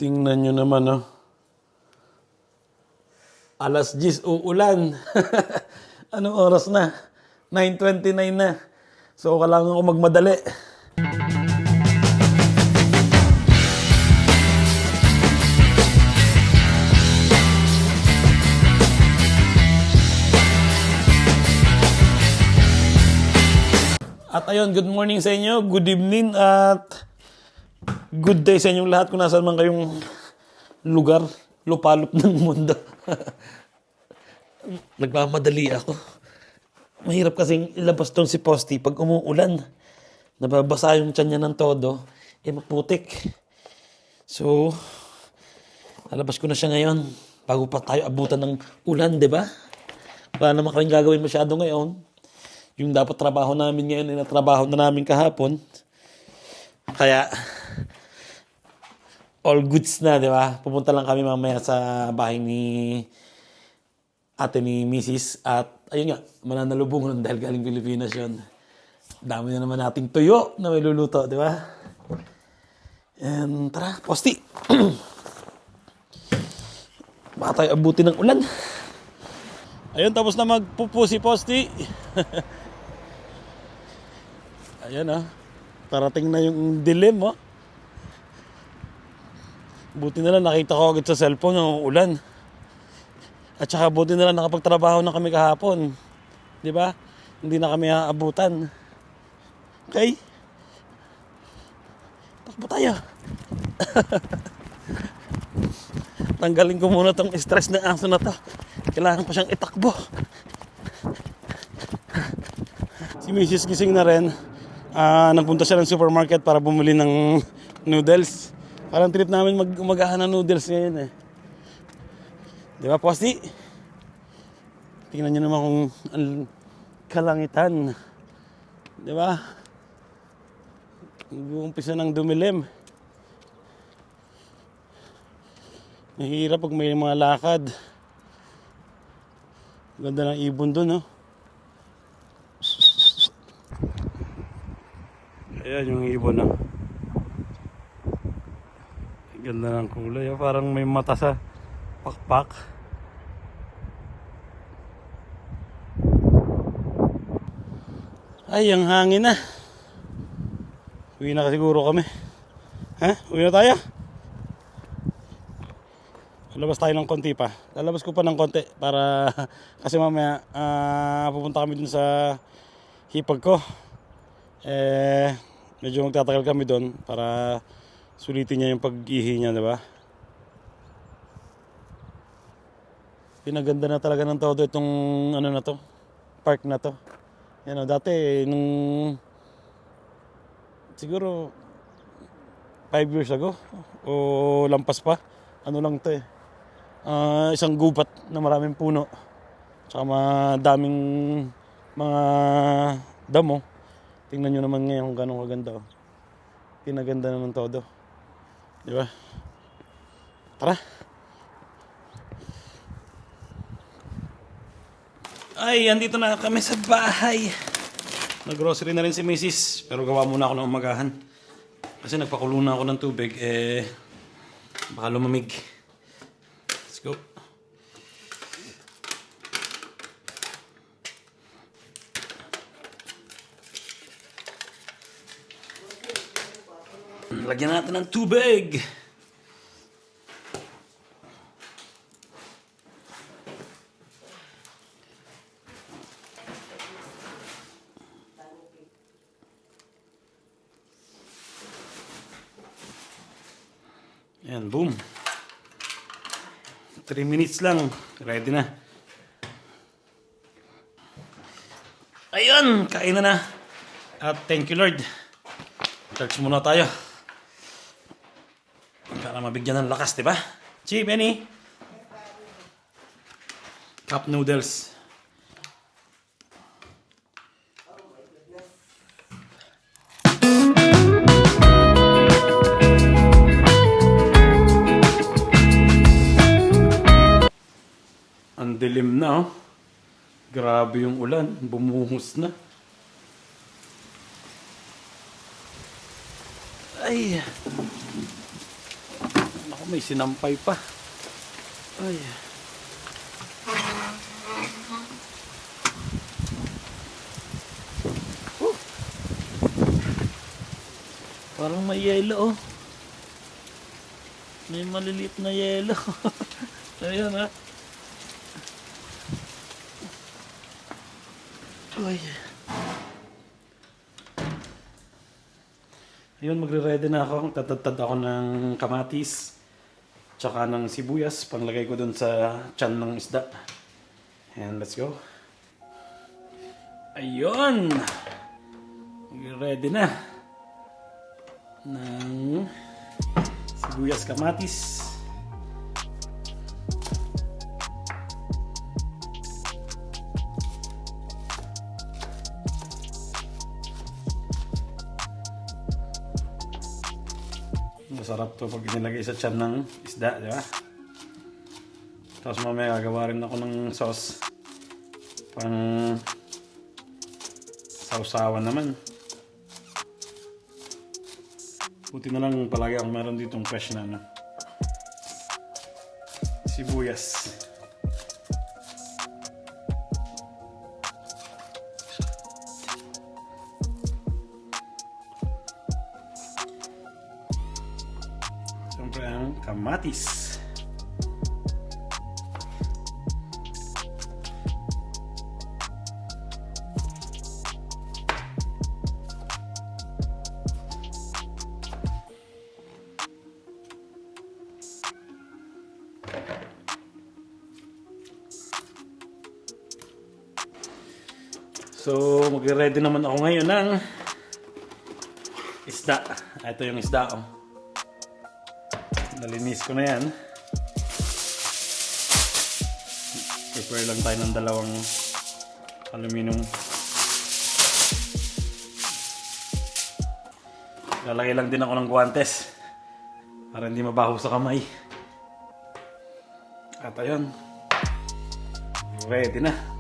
Tingnan nyo naman, oh. Alas 10, uulan. Anong oras na? 9:29 na. So, kailangan ko magmadali. At ayun, good morning sa inyo, good evening, at good day sa inyong lahat kung nasaan man kayong lugar, lupalop ng mundo. Nagmamadali ako. Mahirap kasing ilabas tong si Posty pag umuulan. Nababasa yung tiyan niya ng todo, maputik. So, nalabas ko na siya ngayon bago pa tayo abutan ng ulan, di ba? Wala naman kaming gagawin masyado ngayon. Yung dapat trabaho namin ngayon ay natrabaho na namin kahapon. Kaya, all goods na, di ba? Pupunta lang kami mamaya sa bahay ni ate ni Mrs. At ayun nga, mananalubungan dahil galing Pilipinas yun. Dami na naman nating tuyo na may luluto, di ba? And tara, Posty. Baka tayo abutin ng ulan. Ayun, tapos na magpupu si Posty. Ayan, ah. Parating na yung dilim, oh. Buti na lang nakita ko agad sa cellphone ng ulan. At saka buti na lang nakapagtrabaho na kami kahapon. Di ba? Hindi na kami aabutan. Okay? Takbo tayo. Tanggalin ko muna tong stress na aso na to. Kailangan ko siyang itakbo. Si Mrs. gising na rin. Nagpunta siya ng supermarket para bumili ng noodles. Parang trip namin umagahan ng noodles ngayon, eh. Di ba, Posty? Tingnan nyo naman kung kalangitan. Di ba? Umpisa ng dumilim. Mahirap pag may mga lakad. Ganda ng ibon dun, oh. Ayan yung ibon, oh. Ganda ng kulay, oh. Parang may mata sa pakpak. Ay, ang hangin na. Uwi na siguro kami. Ha? Uwi na tayo? Lalabas tayo ng konti pa. Lalabas ko pa ng konti para kasi mamaya pupunta kami dun sa hipag ko. Medyo magtatagal kami dun para sulitin niya yung pag-ihi niya, di ba? Pinaganda na talaga ng todo itong ano na to, park na to. Yan, dati nung siguro 5 years ago o lampas pa, ano lang to, isang gubat na maraming puno tsaka madaming mga damo. Tingnan nyo naman ngayon kung gano'ng kaganda, oh. Pinaganda naman todo, di ba? Tara. Ay, andito na kami sa bahay. Nag-grocery na rin si Mrs. Pero gawa muna ako ng umagahan. Kasi nagpakulo na ako ng tubig. Baka lumamig. Let's go. Lagyan natin ng tubig. Yan, boom. 3 minutes lang. Ready na. Ayun, kain na. At thank you, Lord. Church muna tayo. Para mabigyan ng lakas, diba? Chi, Benny. Cup noodles. Ang dilim na, oh. Grabe yung ulan. Bumuhos na. Ay. Naku, Ako may sinampay pa. Ay. Parang may yelo oh. May maliliit na yelo. Ayan ha. Uy. Ayun, magre-ready na ako. Tatatad ako ng kamatis. Tsaka ng sibuyas. Panglagay ko dun sa tiyan ng isda. And let's go. Ayun. Magre-ready na. Ng sibuyas kamatis. Masarap to pag inilagay sa tiyan ng isda, di ba? Tapos mamaya gagawa rin ako ng sauce pang sausawan naman. Buti na lang palagi ako meron ditong fresh na sibuyas. Siyempre ang kamatis. So, magre-ready naman ako ngayon ng isda. Ito yung isda ko. Nalinis ko na yan. Prepare lang tayo ng dalawang aluminum. Lalagay lang din ako ng guantes para hindi mabaho sa kamay. At ayun, ready na.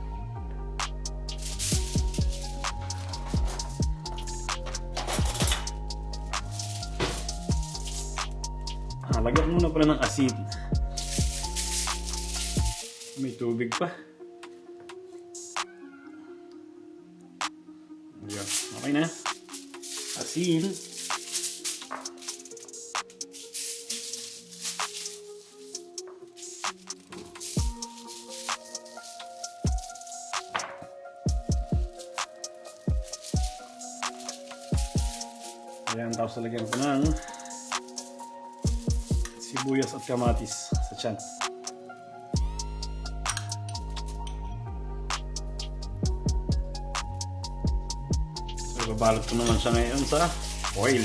Lagyan muna pala ng asin. May tubig pa. Ayan. Okay na. Asin. Ayan, tapos lagyan ko ng sibuyas at kamatis sa tiyan. So, babalot ko naman siya ngayon sa oil.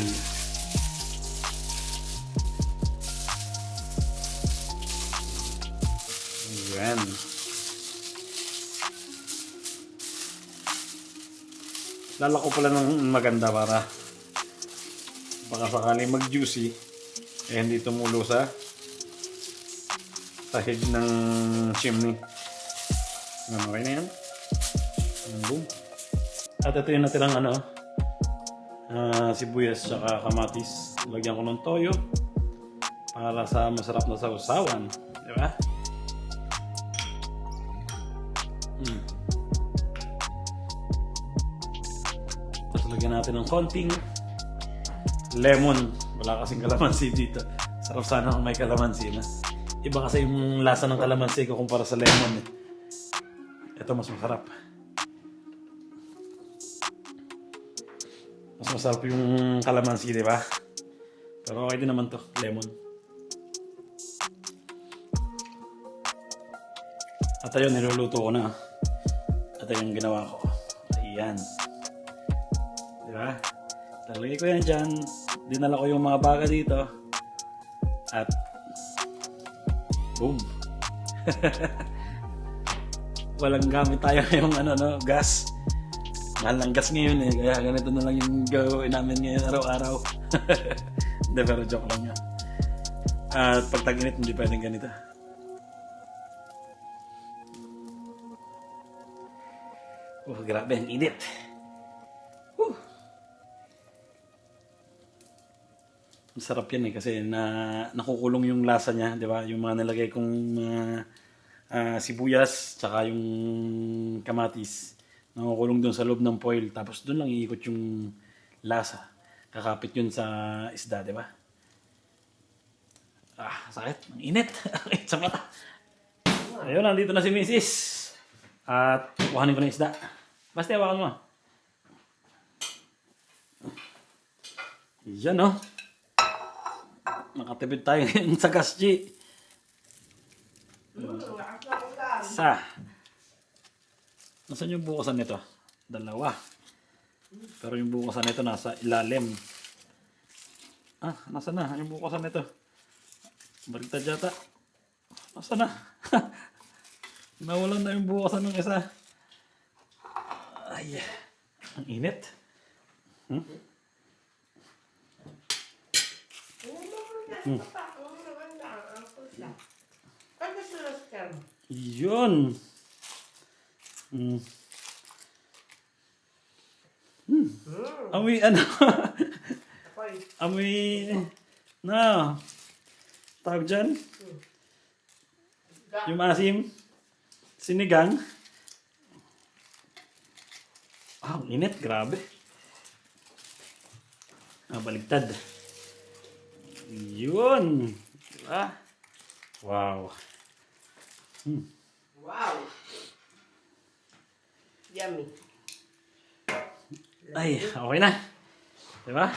Ayan. Lalako pala ng maganda para baka sakaling mag-juicy eh hindi tumulo sa sahig ng chimney. Okay na yan. Boom. At ito yung natirang sibuyas at kamatis. Lagyan ko ng toyo para sa masarap na sausawan. Diba? Tapos lagyan natin ng konting lemon. Wala kasing kalamansi dito. Sarap sana kung may kalamansi na. Iba kasi yung lasa ng kalamansi ko kumpara sa lemon. Ito mas masarap. Mas masarap yung kalamansi, di ba? Pero okay din naman to, lemon. At ayun, niluluto ko na. Ito yung ginawa ko. Ayan. Di ba? Lalagay ko yan dyan. Dinala ko yung mga baga dito. At boom. Walang gamit tayo ngayong gas. Mahal ng gas ngayon eh. Kaya ganito na lang yung gawin namin ngayon araw-araw. Hindi, pero joke lang yan. At pag tag-init, hindi pwedeng ganito. Grabe ang init. Masarap yan kasi nakukulong yung lasa niya, di ba? Yung mga nilagay kong sibuyas, tsaka yung kamatis. Nakukulong doon sa loob ng foil. Tapos doon lang iikot yung lasa. Kakapit yun sa isda, di ba? Sakit. Ang init. Sakit sa mata. Ayun, nandito na si Mrs. At kuhanin ko na isda. Basta hawakan mo. Yan, oh. Nakatipid tayo ngayon sa gasji. Isa. Nasaan yung bukasan nito? Dalawa. Pero yung bukasan nito nasa ilalim. Nasaan na yung bukasan nito? Baliktad yata. Nasaan na? Nawalan na yung bukasan ng isa. Ay, ang init. Yun. Amoy ano? Amoy na. Tawag dyan? Yung asim. Sinigang. Ang init. Grabe. Baligtad. Yun. Diba? Wow. Wow. Yummy. Ay, okay na. Diba?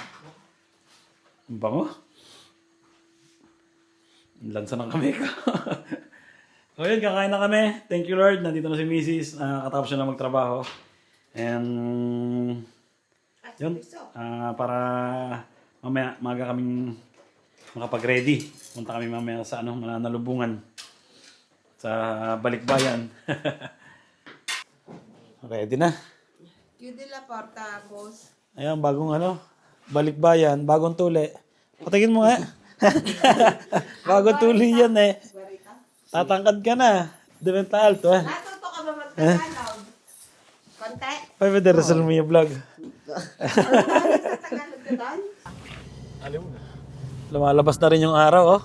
Ang bango. Lansa ng kamay ko. So yun, kakain na kami. Thank you Lord. Nandito na si Mrs. Katapos siya na magtrabaho. And yun, para mamaya maga kaming makapag-ready. Punta kami mamaya sa mananalubungan sa Balikbayan. Ready na. Q de la Porta, boss. Ayan, bagong Balikbayan, bagong tuli. Patingin mo nga. Bagong tuli yan eh. Tatangkad ka na. Dibenta alto eh. Natuto ka ba mag-Tagalog? Konti? Pwede din Rizal mo yung vlog. Sa Tagalog ka doon? Lumalabas na rin yung araw oh.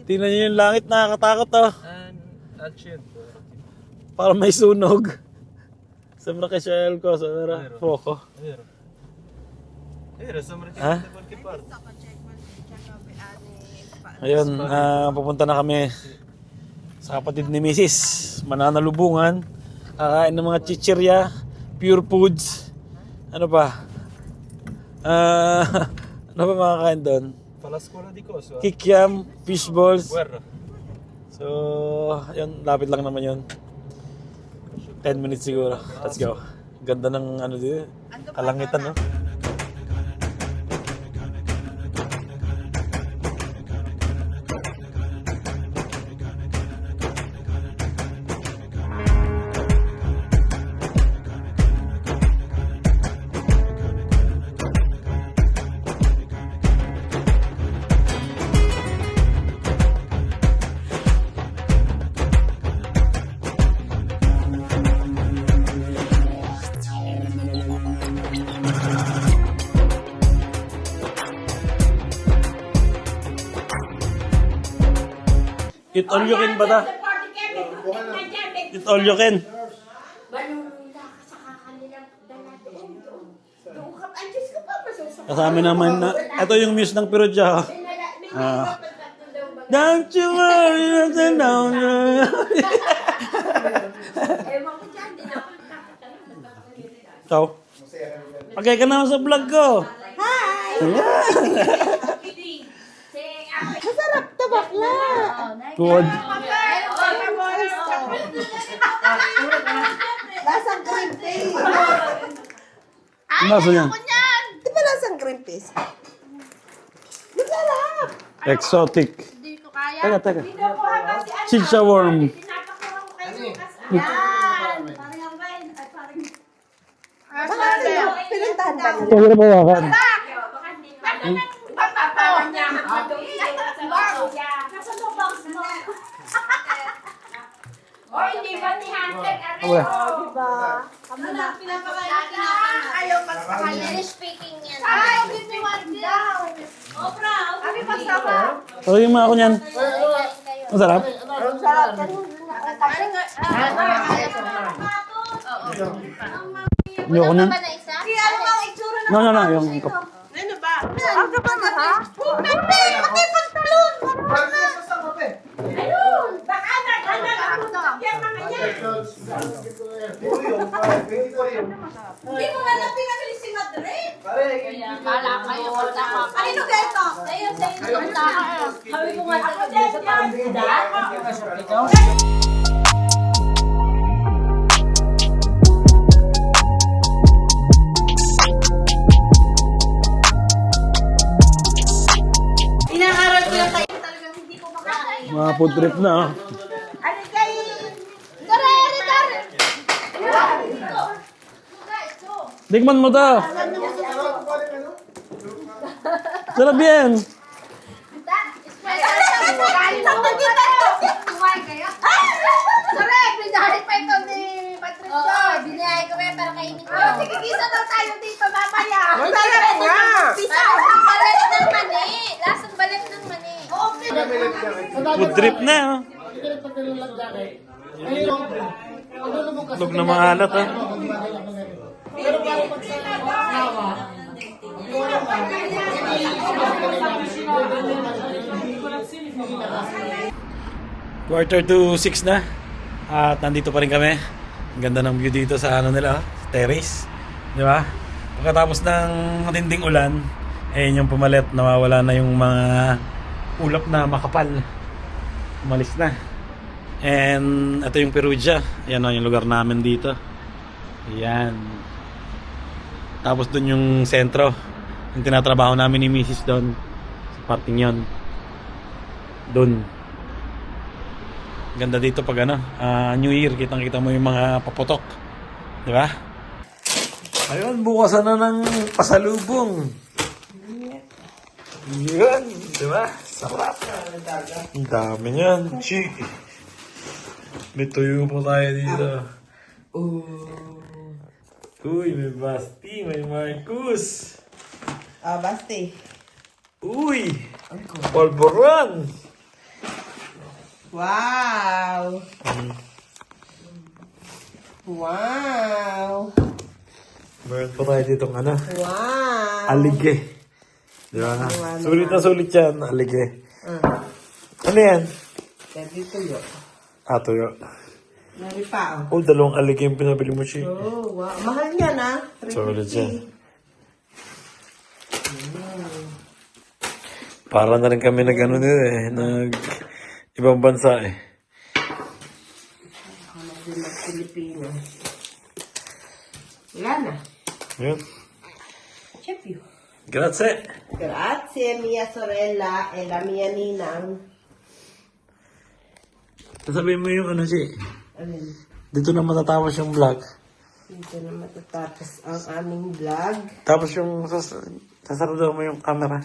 Tingnan niyo yung langit, nakakatakot oh. Para may sunog. Sembra che c'è il coso, vero? Fuoco. Ha? Ayun, pupunta na kami sa kapatid ni Mrs. Mananalubungan. Kakain ng mga chichirya, pure foods. Ano pa? Ano ba makakain doon? Kikiam, fish balls. So, yun, lapit lang naman yun. 10 minutes siguro. Let's go. Ganda ng dito. Kalangitan, no? Eat all you can ba ta? Eat all you can. Kasama naman na, ito yung muse ng Perugia. Don't you worry, nothing down. So, pagay ka na sa vlog ko. Hi! Masarap to bakla! Good. Lasang green peas. Nasa yan? Di ba lasang green peas? Masarap! Exotic. Hindi ko kaya. Teka. Chicha worm. Yan! Parang ang wine. Ay, parang... Bakit pinuntahan ka nila? Pwede na bawakan. Baka hindi naman. Parang niya. Nasa lubang mo. Oh, hindi ba ni Hunter? Wala. Diba? Kami na. Ayaw magpakain. Speaking yan. Ay, give me one daw. Oh, proud. Kami pagsama. Tawagin mo ako niyan. Ang sarap. Ang sarap. Hindi ako niyan. Ba na isa? Kaya ano ang itsura ng... No. Yung cup. Ano ba? Ang gaba na ha? Hindi! Pati pagtalon! Ayun! Baka nag-ano yung mga yan. Hindi mo nga lang pinabili si Madrid. Kala kayo kung tama. Ano ganito? Sa'yo kung tama. Sabi ko nga Ako din sa yan. pambida. Inaaral ko lang kayo talagang hindi ko makakain. Mga food trip na. Oh. Ano kayo? Tikman mo to. Sarap yan. Correct! Pinahalit pa ito ni Patricio. Oo, binayay ko kaya para kainin ko. Sige-gisa daw tayo dito mamaya. Sarap nga! Lasang balat ng mani. Lasang balat ng mani. Food trip na. Oh. Lug na maalat ah. Quarter to 6 na. At nandito pa rin kami. Ang ganda ng view dito sa ano nila, terrace. Di ba? Pagkatapos ng matinding ulan, yung pumalit, nawawala na yung mga ulap na makapal. Umalis na. And ito yung Perugia. Ayan o, yung lugar namin dito. Ayan. Tapos dun yung sentro. Yung tinatrabaho namin ni Mrs. doon. Sa parting yon. Dun. Ganda dito pag ano, New Year. Kitang-kita mo yung mga paputok. Diba? Ayun, bukasan na ng pasalubong. Yan, diba? Sarap. Ang dami niyan. Chik. May tuyo po tayo dito. Uy, may Basti, may Marcus. Basti. Uy, Polvoron. Wow! Wow! Meron pa tayo dito ano, Wow! alige. Diba? Sulit na sulit yan, alige. Ano yan? Pwede tuyo. Tuyo. Nari pa, oh. Oh, dalawang alige yung pinabili mo, Chi. Oh, wow. Mahal yan, ah. Sulit yan. Para na rin kami nag ano nila nag ibang bansa eh. Pilipinas. Wala na. Yun. Chef you. Grazie. Grazie, mia sorella e la mia ninang. Sabihin mo yung ano, Chi. Alin? Dito na matatapos yung vlog. Dito na matatapos ang aming vlog. Tapos yung sasarado mo yung camera.